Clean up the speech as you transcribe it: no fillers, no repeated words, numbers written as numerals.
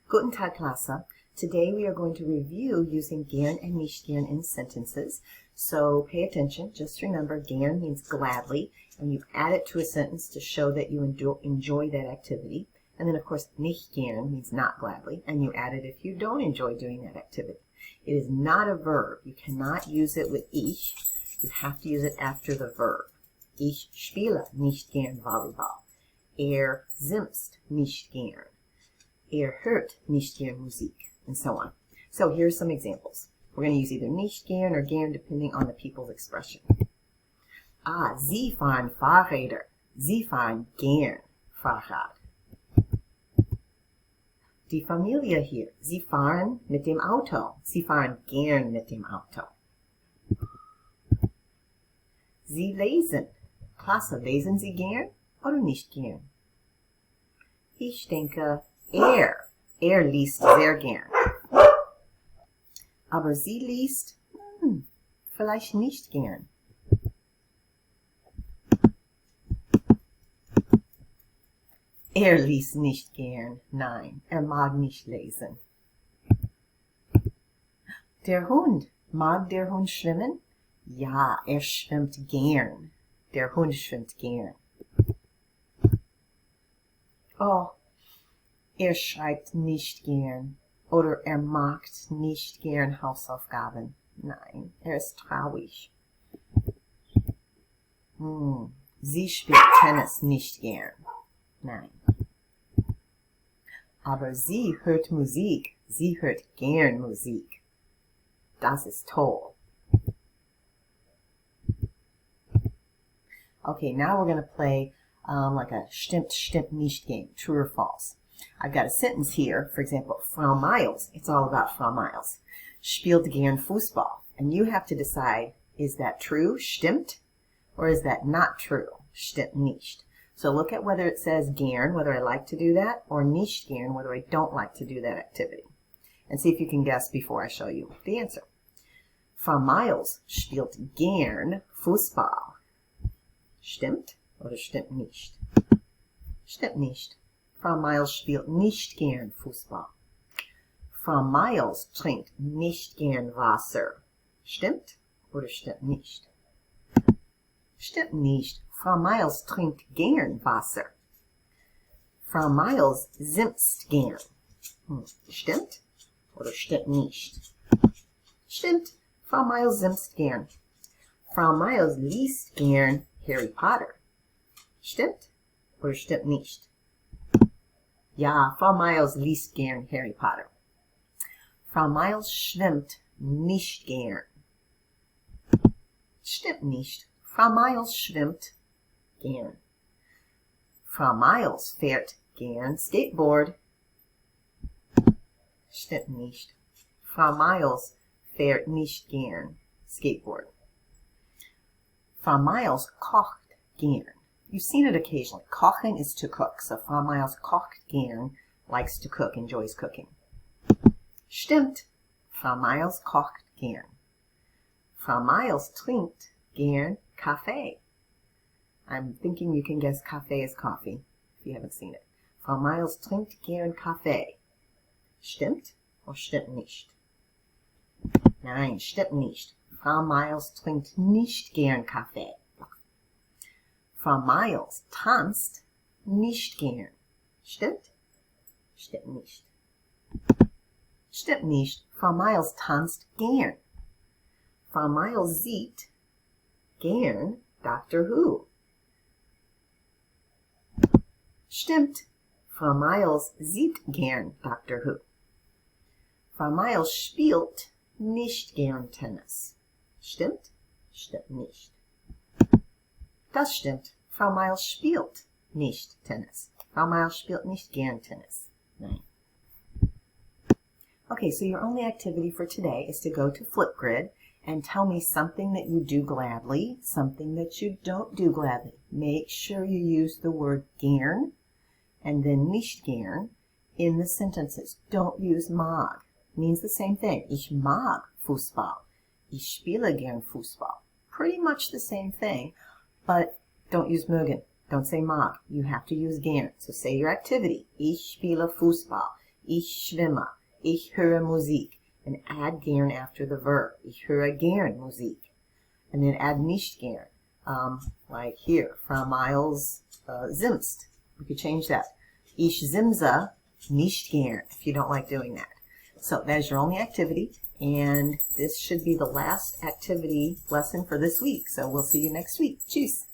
Guten Tag, Klasse. Today we are going to review using gern and nicht gern in sentences. So pay attention. Just remember, gern means gladly, and you add it to a sentence to show that you enjoy that activity. And then, of course, nicht gern means not gladly, and you add it if you don't enjoy doing that activity. It is not a verb. You cannot use it with ich. You have to use it after the verb. Ich spiele nicht gern Volleyball. Simst nicht gern. Hört nicht gern Musik, and so on. So here's some examples. We're going to use either nicht gern or gern depending on the people's expression. Sie fahren Fahrräder. Sie fahren gern Fahrrad. Die Familie hier. Sie fahren mit dem Auto. Sie fahren gern mit dem Auto. Sie lesen. Klasse, lesen Sie gern oder nicht gern? Ich denke, er liest sehr gern. Aber sie liest vielleicht nicht gern. Liest nicht gern. Nein, mag nicht lesen. Der Hund. Mag der Hund schwimmen? Ja, schwimmt gern. Der Hund schwimmt gern. Oh, schreibt nicht gern. Oder mag nicht gern Hausaufgaben. Nein, ist traurig. Sie spielt Tennis nicht gern. Nein. Aber sie hört Musik. Sie hört gern Musik. Das ist toll. Okay, now we're going to play like a stimmt, stimmt nicht game, true or false. I've got a sentence here, for example, Frau Miles. It's all about Frau Miles. Spielt gern Fußball. And you have to decide, is that true, stimmt, or is that not true, stimmt nicht? So look at whether it says gern, whether I like to do that, or nicht gern, whether I don't like to do that activity. And see if you can guess before I show you the answer. Frau Miles spielt gern Fußball. Stimmt oder stimmt nicht? Stimmt nicht. Frau Miles spielt nicht gern Fußball. Frau Miles trinkt nicht gern Wasser. Stimmt oder stimmt nicht? Stimmt nicht. Frau Miles trinkt gern Wasser. Frau Miles simst gern. Stimmt oder stimmt nicht? Stimmt. Frau Miles simst gern. Frau Miles liest gern Harry Potter. Stimmt oder stimmt nicht? Ja, Frau Miles liest gern Harry Potter. Frau Miles schwimmt nicht gern. Stimmt nicht. Frau Miles schwimmt gern. Frau Miles fährt gern Skateboard. Stimmt nicht. Frau Miles fährt nicht gern Skateboard. Frau Miles kocht gern. You've seen it occasionally. Kochen is to cook. So Frau Miles kocht gern, likes to cook, enjoys cooking. Stimmt. Frau Miles kocht gern. Frau Miles trinkt gern Kaffee. I'm thinking you can guess Kaffee is coffee if you haven't seen it. Frau Miles trinkt gern Kaffee. Stimmt oder stimmt nicht? Nein, stimmt nicht. Frau Miles trinkt nicht gern Kaffee. Frau Miles tanzt nicht gern. Stimmt? Stimmt nicht. Stimmt nicht. Frau Miles tanzt gern. Frau Miles sieht gern Dr. Who. Stimmt. Frau Miles sieht gern Dr. Who. Frau Miles spielt nicht gern Tennis. Stimmt? Stimmt nicht. Das stimmt. Frau Miles spielt nicht Tennis. Frau Miles spielt nicht gern Tennis. Nein. Okay, so your only activity for today is to go to Flipgrid and tell me something that you do gladly, something that you don't do gladly. Make sure you use the word gern and then nicht gern in the sentences. Don't use mag. It means the same thing. Ich mag Fußball. Ich spiele gern Fußball. Pretty much the same thing, but don't use mögen. Don't say mag. You have to use gern. So say your activity. Ich spiele Fußball. Ich schwimme. Ich höre Musik. And add gern after the verb. Ich höre gern Musik. And then add nicht gern. Like here, Frau Miles simst. We could change that. Ich simse nicht gern, if you don't like doing that. So that is your only activity, and this should be the last activity lesson for this week. So we'll see you next week. Tschüss.